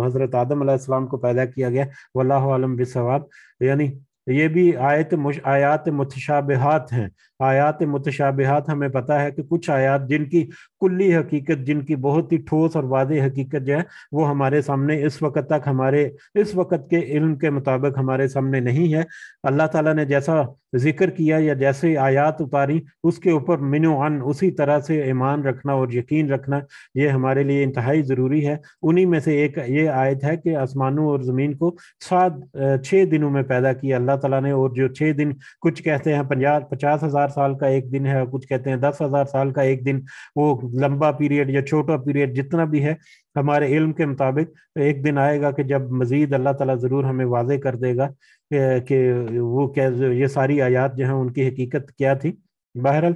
حضرت آدم علیہ السلام کو پیدا کیا گیا، واللہ عالم بالصواب۔ یعنی یہ بھی آیات متشابہات ہیں۔ آیات متشابہات ہمیں پتہ ہے کہ کچھ آیات جن کی کلی حقیقت، جن کی بہت ہی ٹھوس اور واضح حقیقت جو ہے وہ ہمارے سامنے اس وقت تک، ہمارے اس وقت کے علم کے مطابق ہمارے سامنے نہیں ہے۔ اللہ تعالیٰ نے جیسا ذکر کیا یا جیسے آیات اتاری اس کے اوپر منو عن اسی طرح سے ایمان رکھنا اور یقین رکھنا یہ ہمارے لیے انتہائی ضروری ہے۔ انہی میں سے ایک یہ آیت ہے کہ آسمانوں اور زمین کو 6 دنوں میں پیدا کیا اللہ تعالیٰ نے، اور جو 6 دن کچھ کہتے ہیں 50,000 سال کا ایک دن ہے، اور کچھ کہتے ہیں 10,000 سال کا ایک دن، وہ لمبا پیریڈ یا چھوٹا پیریڈ جتنا بھی ہے ہمارے علم کے مطابق ایک دن آئے گا کہ جب مزید اللہ تعالیٰ ضرور ہمیں واضح کر دے گا کہ وہ یہ ساری آیات جو ہیں ان کی حقیقت کیا تھی۔ بہرحال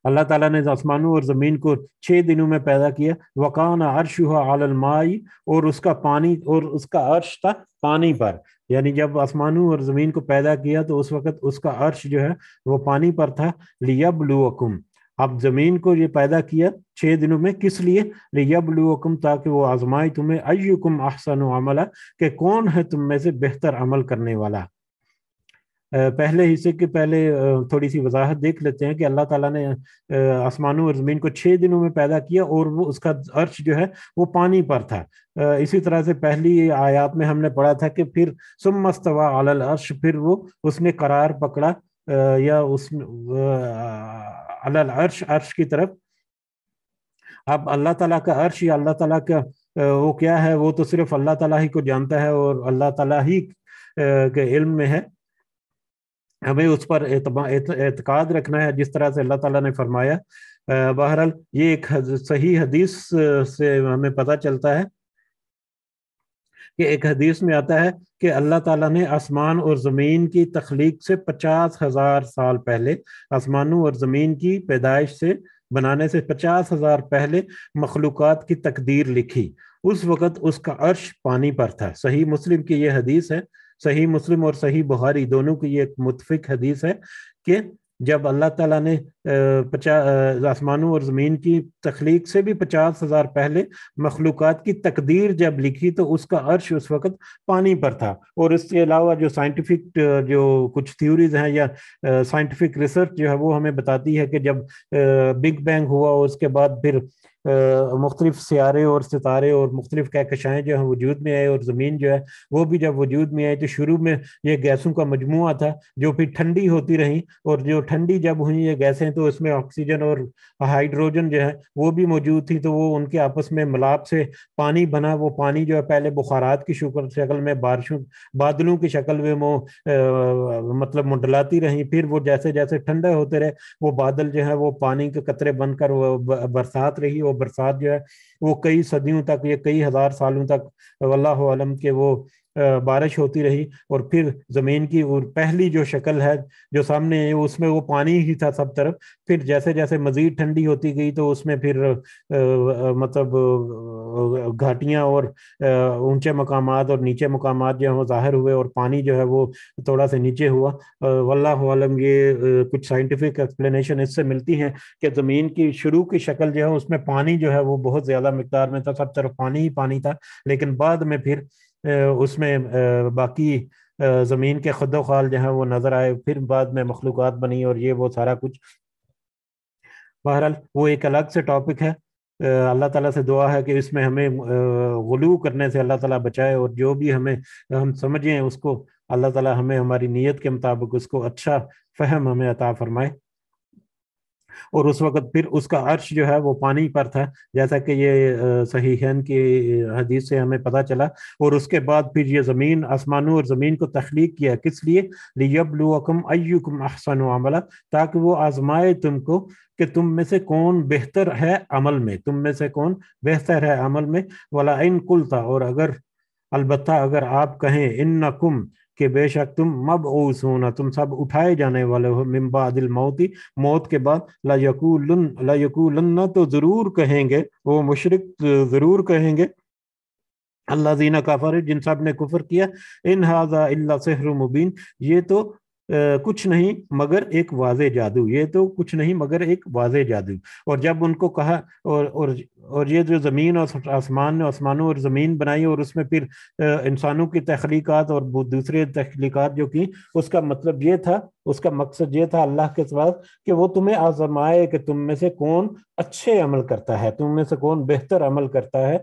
اللہ تعالیٰ نے آسمانوں اور زمین کو 6 دنوں میں پیدا کیا۔ وَقَانَ عَرْشُهَا عَلَى الْمَاءِ، اور اس کا پانی، اور اس کا عرش تھا پانی پر، یعنی جب آسمانوں اور زمین کو پیدا کیا تو اس وقت اس کا عرش جو ہے وہ پانی پر تھا۔ لِيَبْلُوَكُمْ، اب زمین کو یہ پیدا کیا 6 دنوں میں کس لیے؟ لِيَبْلُوَكُمْ، تاکہ وہ آزمائے تمہیں، أَيُّكُمْ أَحْسَنُ عَمَلًا، کہ کون ہے تم میں سے بہتر عمل کرنے والا۔ پہلے حصے کے پہلے تھوڑی سی وضاحت دیکھ لیتے ہیں کہ اللہ تعالیٰ نے آسمانوں اور زمین کو 6 دنوں میں پیدا کیا، اور وہ اس کا عرش جو ہے وہ پانی پر تھا۔ اسی طرح سے پہلی آیات میں ہم نے پڑھا تھا کہ پھر ثم استوى علی العرش، پھر وہ اس نے قرار پکڑا یا اس علی العرش، عرش کی طرف۔ اب اللہ تعالیٰ کا عرش یا اللہ تعالیٰ کا وہ کیا ہے، وہ تو صرف اللہ تعالیٰ ہی کو جانتا ہے اور اللہ تعالیٰ ہی کے علم میں ہے۔ ہمیں اس پر اعتقاد رکھنا ہے جس طرح سے اللہ تعالیٰ نے فرمایا۔ بہرحال یہ ایک صحیح حدیث سے ہمیں پتہ چلتا ہے کہ ایک حدیث میں آتا ہے کہ اللہ تعالیٰ نے آسمان اور زمین کی تخلیق سے 50,000 سال پہلے، آسمانوں اور زمین کی پیدائش سے، بنانے سے 50,000 پہلے مخلوقات کی تقدیر لکھی۔ اس وقت اس کا عرش پانی پر تھا۔ صحیح مسلم کی یہ حدیث ہے، صحیح مسلم اور صحیح بخاری دونوں کی یہ ایک متفق حدیث ہے کہ جب اللہ تعالیٰ نے آسمانوں اور زمین کی تخلیق سے بھی 50,000 پہلے مخلوقات کی تقدیر جب لکھی تو اس کا عرش اس وقت پانی پر تھا۔ اور اس کے علاوہ جو سائنٹیفک جو کچھ تھیوریز ہیں یا سائنٹیفک ریسرچ جو ہے وہ ہمیں بتاتی ہے کہ جب بگ بینگ ہوا اور اس کے بعد پھر مختلف سیارے اور ستارے اور مختلف کہکشائیں جو ہیں وجود میں آئے، اور زمین جو ہے وہ بھی جب وجود میں آئی تو شروع میں یہ گیسوں کا مجموعہ تھا جو پھر ٹھنڈی ہوتی رہیں، اور جو ٹھنڈی جب ہوئی یہ گیسیں تو اس میں آکسیجن اور ہائیڈروجن جو ہے وہ بھی موجود تھی، تو وہ ان کے آپس میں ملاپ سے پانی بنا۔ وہ پانی جو ہے پہلے بخارات کی شکل میں، بارشوں، بادلوں کی شکل میں وہ مطلب منڈلاتی رہیں، پھر وہ جیسے جیسے ٹھنڈے ہوتے رہے وہ بادل جو ہے وہ پانی کے قطرے بن کر وہ برسات رہی۔ وہ برسات جو ہے وہ کئی صدیوں تک یا کئی ہزار سالوں تک واللہ علم کہ وہ بارش ہوتی رہی، اور پھر زمین کی پہلی جو شکل ہے جو سامنے ہے اس میں وہ پانی ہی تھا سب طرف۔ پھر جیسے جیسے مزید ٹھنڈی ہوتی گئی تو اس میں پھر مطلب گھاٹیاں اور اونچے مقامات اور نیچے مقامات جو ہیں وہ ظاہر ہوئے، اور پانی جو ہے وہ تھوڑا سا نیچے ہوا۔ واللہ عالم یہ کچھ سائنٹیفک ایکسپلینیشن اس سے ملتی ہیں کہ زمین کی شروع کی شکل جو ہے اس میں پانی جو ہے وہ بہت زیادہ مقدار میں تھا، سب طرف پانی ہی پانی تھا، لیکن بعد میں پھر اس میں باقی زمین کے خد و خال جو ہیں وہ نظر آئے، پھر بعد میں مخلوقات بنی اور یہ وہ سارا کچھ۔ بہرحال وہ ایک الگ سے ٹاپک ہے۔ اللہ تعالیٰ سے دعا ہے کہ اس میں ہمیں غلو کرنے سے اللہ تعالیٰ بچائے، اور جو بھی ہم سمجھیں اس کو اللہ تعالیٰ ہمیں ہماری نیت کے مطابق اس کو اچھا فہم ہمیں عطا فرمائے۔ اور اس وقت پھر اس کا عرش جو ہے وہ پانی پر تھا، جیسا کہ یہ صحیحین کی حدیث سے ہمیں پتہ چلا۔ اور اس کے بعد پھر یہ زمین، آسمانوں اور زمین کو تخلیق کیا کس لیے؟ لِيَبْلُوَكُمْ أَيُّكُمْ أَحْسَنُ عَمَلًا، تاکہ وہ آزمائے تم کو کہ تم میں سے کون بہتر ہے عمل میں، تم میں سے کون بہتر ہے عمل میں۔ وَلَئِن قُلْتَ، اور اگر البتہ اگر آپ کہیں، اِنَّكُمْ، کہ بے شک تم، مبعوثون، تم سب اٹھائے جانے والے ہو، من بعد الموت، موت کے بعد، لَيَقُولُنَّ، تو ضرور کہیں گے وہ مشرک، ضرور کہیں گے الذین کفروا، جن سب نے کفر کیا، ان ھذا الا سحر مبین، یہ تو کچھ نہیں مگر ایک واضح جادو، یہ تو کچھ نہیں مگر ایک واضح جادو۔ اور جب ان کو کہا، اور اور یہ جو زمین اور آسمان نے آسمانوں اور زمین بنائی اور اس میں پھر انسانوں کی تخلیقات اور دوسرے تخلیقات جو کی، اس کا مطلب یہ تھا، اس کا مقصد یہ تھا اللہ کے سوا کہ وہ تمہیں آزمائے کہ تم میں سے کون اچھے عمل کرتا ہے، تم میں سے کون بہتر عمل کرتا ہے۔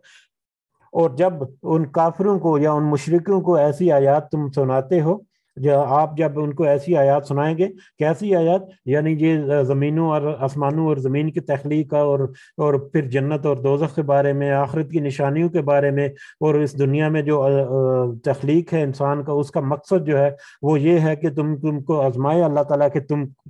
اور جب ان کافروں کو یا ان مشرکوں کو ایسی آیات تم سناتے ہو، جب ان کو ایسی آیات سنائیں گے، کیسی آیات؟ یعنی یہ زمینوں اور آسمانوں اور زمین کی تخلیق کا اور پھر جنت اور دوزخ کے بارے میں، آخرت کی نشانیوں کے بارے میں، اور اس دنیا میں جو تخلیق ہے انسان کا، اس کا مقصد جو ہے وہ یہ ہے کہ تم کو آزمائے اللہ تعالیٰ کہ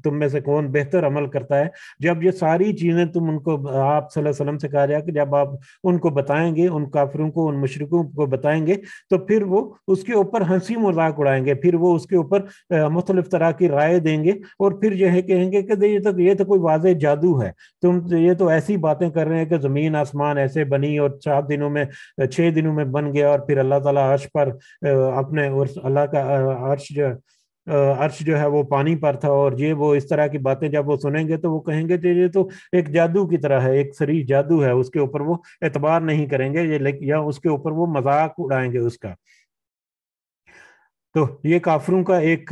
تم میں سے کون بہتر عمل کرتا ہے۔ جب یہ ساری چیزیں تم ان کو، آپ صلی اللہ علیہ وسلم سے کہا جائے کہ جب آپ ان کو بتائیں گے، ان کافروں کو، ان مشرکوں کو بتائیں گے، تو پھر وہ اس کے اوپر ہنسی مذاق اڑائیں گے، پھر وہ اس کے اوپر مختلف طرح کی رائے دیں گے، اور پھر یہ ہے کہیں گے کہ یہ تو کوئی واضح جادو ہے، تم یہ تو ایسی باتیں کر رہے ہیں کہ زمین آسمان ایسے بنی اور 4 دنوں میں 6 دنوں میں بن گیا، اور پھر اللہ تعالیٰ عرش پر اپنے اللہ کا عرش جو ہے وہ پانی پر تھا، اور یہ وہ اس طرح کی باتیں جب وہ سنیں گے تو وہ کہیں گے کہ یہ تو ایک جادو کی طرح ہے، ایک صریح جادو ہے، اس کے اوپر وہ اعتبار نہیں کریں گے، یا اس کے اوپر وہ مذاق اڑائیں گے اس کا۔ تو یہ کافروں کا ایک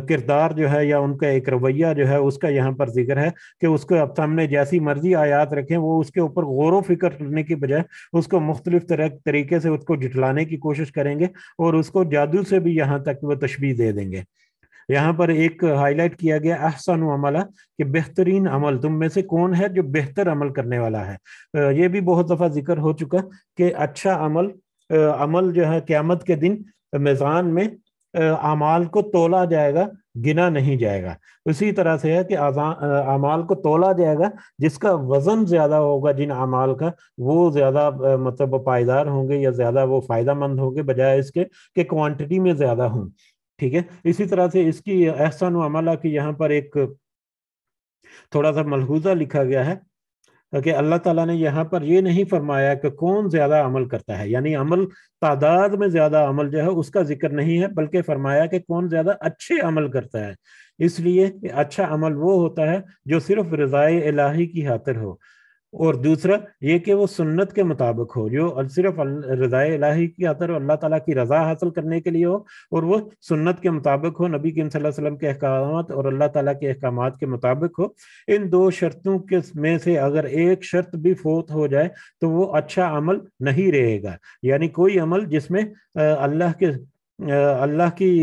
کردار جو ہے، یا ان کا ایک رویہ جو ہے، اس کا یہاں پر ذکر ہے کہ اس کو اب سامنے جیسی مرضی آیات رکھیں، وہ اس کے اوپر غور و فکر کرنے کی بجائے اس کو مختلف طریقے سے اس کو جھٹلانے کی کوشش کریں گے، اور اس کو جادو سے بھی یہاں تک وہ تشبیہ دے دیں گے۔ یہاں پر ایک ہائی لائٹ کیا گیا احسن عملہ، کہ بہترین عمل، تم میں سے کون ہے جو بہتر عمل کرنے والا ہے۔ یہ بھی بہت دفعہ ذکر ہو چکا کہ اچھا عمل جو ہے قیامت کے دن میزان میں اعمال کو تولا جائے گا، گنا نہیں جائے گا۔ اسی طرح سے ہے کہ اعمال کو تولا جائے گا، جس کا وزن زیادہ ہوگا جن اعمال کا، وہ زیادہ مطلب پائیدار ہوں گے، یا زیادہ وہ فائدہ مند ہوں گے، بجائے اس کے کہ کوانٹٹی میں زیادہ ہوں۔ ٹھیک ہے، اسی طرح سے اس کی احسان و عملہ کی یہاں پر ایک تھوڑا سا ملحوظہ لکھا گیا ہے کہ اللہ تعالیٰ نے یہاں پر یہ نہیں فرمایا کہ کون زیادہ عمل کرتا ہے، یعنی عمل تعداد میں زیادہ عمل جو ہے اس کا ذکر نہیں ہے، بلکہ فرمایا کہ کون زیادہ اچھے عمل کرتا ہے۔ اس لیے کہ اچھا عمل وہ ہوتا ہے جو صرف رضائے الہی کی خاطر ہو، اور دوسرا یہ کہ وہ سنت کے مطابق ہو، جو صرف رضائے الہی کی خاطر اللہ تعالیٰ کی رضا حاصل کرنے کے لیے ہو، اور وہ سنت کے مطابق ہو، نبی کریم صلی اللہ علیہ وسلم کے احکامات اور اللہ تعالیٰ کے احکامات کے مطابق ہو۔ ان دو شرطوں کے میں سے اگر ایک شرط بھی فوت ہو جائے تو وہ اچھا عمل نہیں رہے گا، یعنی کوئی عمل جس میں اللہ کی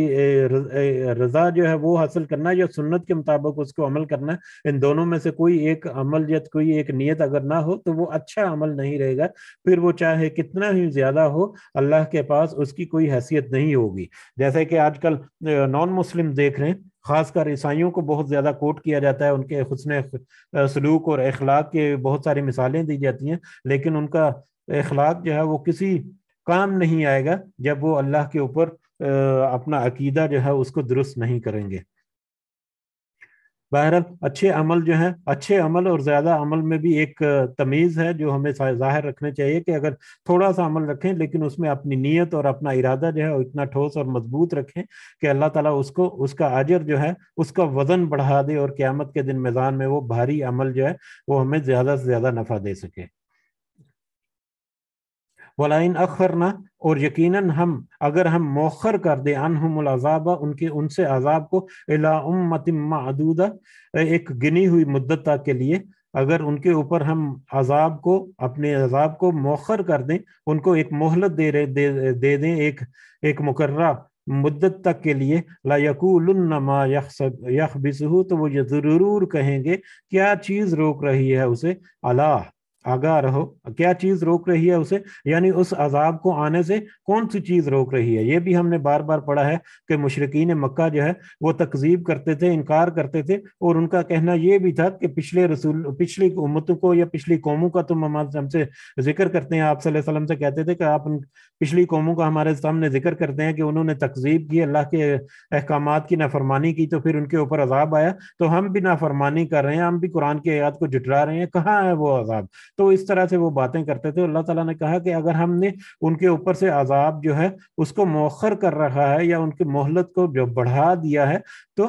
رضا جو ہے وہ حاصل کرنا، یا سنت کے مطابق اس کو عمل کرنا، ان دونوں میں سے کوئی ایک عمل یا کوئی ایک نیت اگر نہ ہو تو وہ اچھا عمل نہیں رہے گا، پھر وہ چاہے کتنا ہی زیادہ ہو، اللہ کے پاس اس کی کوئی حیثیت نہیں ہوگی۔ جیسے کہ آج کل نان مسلم دیکھ رہے ہیں، خاص کر عیسائیوں کو بہت زیادہ کوٹ کیا جاتا ہے، ان کے حسن سلوک اور اخلاق کے بہت ساری مثالیں دی جاتی ہیں، لیکن ان کا اخلاق جو ہے وہ کسی کام نہیں آئے گا جب وہ اللہ کے اوپر اپنا عقیدہ جو ہے اس کو درست نہیں کریں گے۔ بہرحال اچھے عمل جو ہیں، اچھے عمل اور زیادہ عمل میں بھی ایک تمیز ہے جو ہمیں ظاہر رکھنے چاہیے، کہ اگر تھوڑا سا عمل رکھیں لیکن اس میں اپنی نیت اور اپنا ارادہ جو ہے اتنا ٹھوس اور مضبوط رکھیں کہ اللہ تعالیٰ اس کا اجر جو ہے اس کا وزن بڑھا دے، اور قیامت کے دن میدان میں وہ بھاری عمل جو ہے وہ ہمیں زیادہ سے زیادہ نفع دے سکے۔ وَلَئِنْ أَخَّرْنَا، اور یقیناً اگر ہم مؤخر کر دیں عنہم العذاب، ان سے عذاب کو، الی امۃ معدودہ، ایک گنی ہوئی مدت تک کے لیے، اگر ان کے اوپر ہم اپنے عذاب کو مؤخر کر دیں، ان کو ایک مہلت دے دیں ایک مقررہ مدت تک کے لیے، لا یقولن ما یحبسہ، تو وہ یہ ضرور کہیں گے کیا چیز روک رہی ہے اسے، الا، آگاہ رہو، کیا چیز روک رہی ہے اسے، یعنی اس عذاب کو آنے سے کون سی چیز روک رہی ہے۔ یہ بھی ہم نے بار بار پڑھا ہے کہ مشرکین مکہ جو ہے وہ تکذیب کرتے تھے، انکار کرتے تھے، اور ان کا کہنا یہ بھی تھا کہ پچھلی امتوں کو یا پچھلی قوموں کا تم ہم سے ذکر کرتے ہیں، آپ صلی اللہ علیہ وسلم سے کہتے تھے کہ آپ پچھلی قوموں کا ہمارے سامنے ذکر کرتے ہیں کہ انہوں نے تکذیب کی، اللہ کے احکامات کی نافرمانی کی، تو پھر ان کے اوپر عذاب آیا، تو ہم بھی نافرمانی کر رہے ہیں، ہم بھی قرآن کی آیات کو جھٹلا رہے ہیں، کہاں ہے وہ عذاب؟ تو اس طرح سے وہ باتیں کرتے تھے۔ اللہ تعالیٰ نے کہا کہ اگر ہم نے ان کے اوپر سے عذاب جو ہے اس کو مؤخر کر رکھا ہے، یا ان کی مہلت کو جو بڑھا دیا ہے، تو